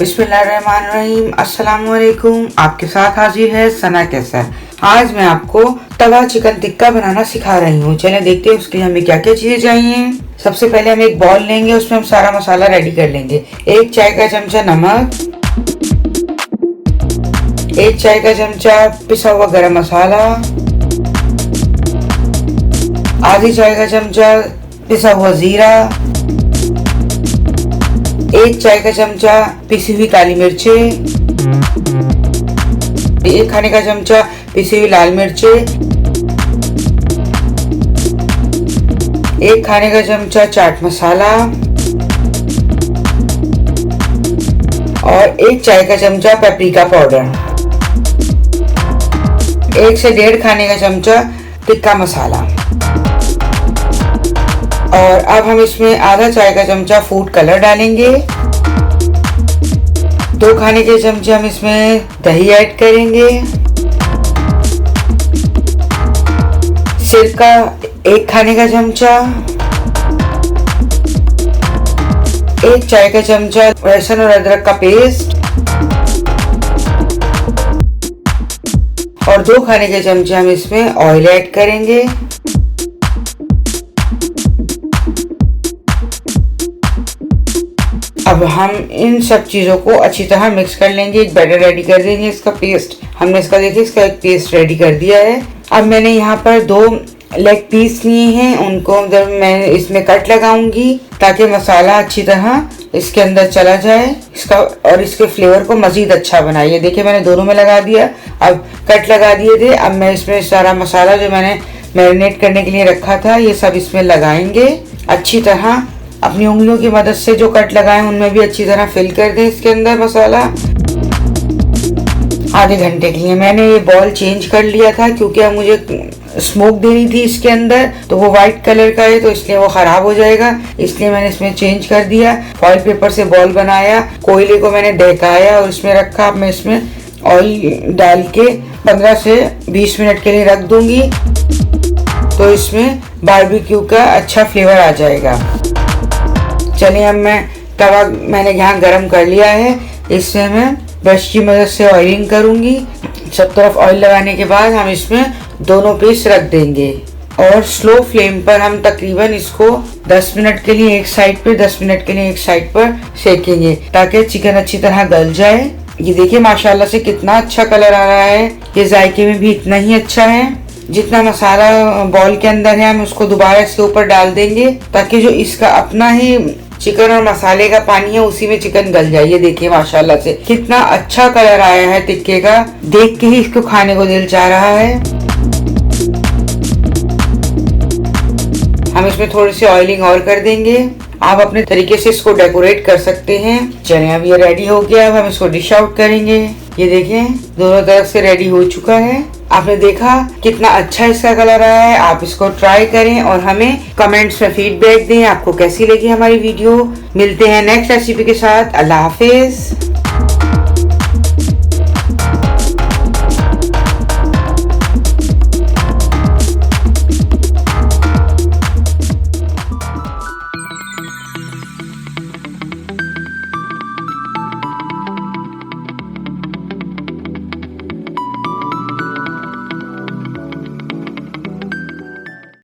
बिस्मिल्लाहिर्रहमानिर्रहीम। अस्सलाम वालेकुम। आपके साथ हाजिर है सना कैसर। आज मैं आपको तवा चिकन टिक्का बनाना सिखा रही हूँ। चलिए देखते हैं उसके लिए हमें क्या क्या चीजें चाहिए। सबसे पहले हम एक बॉल लेंगे, उसमें हम सारा मसाला रेडी कर लेंगे। 1 चाय का चमचा नमक, 1 चाय का चमचा पिसा हुआ गरम मसाला, आधी चाय का चमचा पिसा हुआ जीरा, 1 चाय का चमचा पिसी हुई काली मिर्चें, 1 खाने का चमचा पिसी हुई लाल मिर्चें, 1 खाने का चमचा चाट मसाला और 1 चाय का चमचा पेपरिका पाउडर, 1 से 1.5 खाने का चमचा टिक्का मसाला। और अब हम इसमें आधा चाय का चमचा फूड कलर डालेंगे। 2 खाने के चमचे हम इसमें दही ऐड करेंगे। सिरका 1 खाने का चमचा, 1 चाय का चमचा लहसुन और अदरक का पेस्ट और 2 खाने के चमचे हम इसमें ऑयल ऐड करेंगे। अब हम इन सब चीजों को अच्छी तरह मिक्स कर लेंगे, एक बैटर रेडी कर देंगे। इसका पेस्ट हमने इसका एक पेस्ट रेडी कर दिया है। अब मैंने यहाँ पर 2 लेग पीस लिए हैं, उनको मैं इसमें कट लगाऊंगी ताकि मसाला अच्छी तरह इसके अंदर चला जाए इसका और इसके फ्लेवर को मजीद अच्छा बनाइए। देखिए मैंने दोनों में लगा दिया। अब कट लगा दिए थे। अब मैं इसमें सारा मसाला जो मैंने मैरिनेट करने के लिए रखा था ये सब इसमें लगाएंगे। अच्छी तरह अपनी उंगलियों की मदद से जो कट लगाए उनमें भी अच्छी तरह फिल कर दें इसके अंदर मसाला। आधे घंटे के लिए मैंने ये बॉल चेंज कर लिया था क्योंकि अब मुझे स्मोक देनी थी इसके अंदर, तो वो व्हाइट कलर का है तो इसलिए वो खराब हो जाएगा, इसलिए मैंने इसमें चेंज कर दिया। फॉइल पेपर से बॉल बनाया, कोयले को मैंने दहकाया और इसमें रखा। अब मैं इसमें ऑयल डाल के 15 से 20 मिनट के लिए रख दूंगी तो इसमें बारबेक्यू का अच्छा फ्लेवर आ जाएगा। चलिए अब मैं तवा मैंने यहाँ गरम कर लिया है, इसमें मैं ब्रश की मदद से ऑयलिंग करूंगी। सब तरफ ऑयल लगाने के बाद हम इसमें दोनों पीस रख देंगे और स्लो फ्लेम पर हम तकरीबन इसको 10 मिनट के लिए एक साइड पर 10 मिनट के लिए एक साइड पर सेकेंगे ताकि चिकन अच्छी तरह गल जाए। ये देखिए माशाल्लाह से कितना अच्छा कलर आ रहा है। ये जायके में भी इतना ही अच्छा है। जितना मसाला बॉल के अंदर है हम उसको दोबारा इसके ऊपर डाल देंगे ताकि जो इसका अपना ही चिकन और मसाले का पानी है उसी में चिकन गल जाए। ये देखिए माशाल्लाह से कितना अच्छा कलर आया है टिक्के का, देख के ही इसको खाने को दिल चाह रहा है। हम इसमें थोड़ी सी ऑयलिंग और कर देंगे। आप अपने तरीके से इसको डेकोरेट कर सकते हैं। चलिए अब ये रेडी हो गया। अब हम इसको डिश आउट करेंगे। ये देखें दोनों तरफ से रेडी हो चुका है। आपने देखा कितना अच्छा इसका कलर आया है। आप इसको ट्राई करें और हमें कमेंट्स में फीडबैक दें आपको कैसी लगी हमारी वीडियो। मिलते हैं नेक्स्ट रेसिपी के साथ। अल्लाह हाफिज।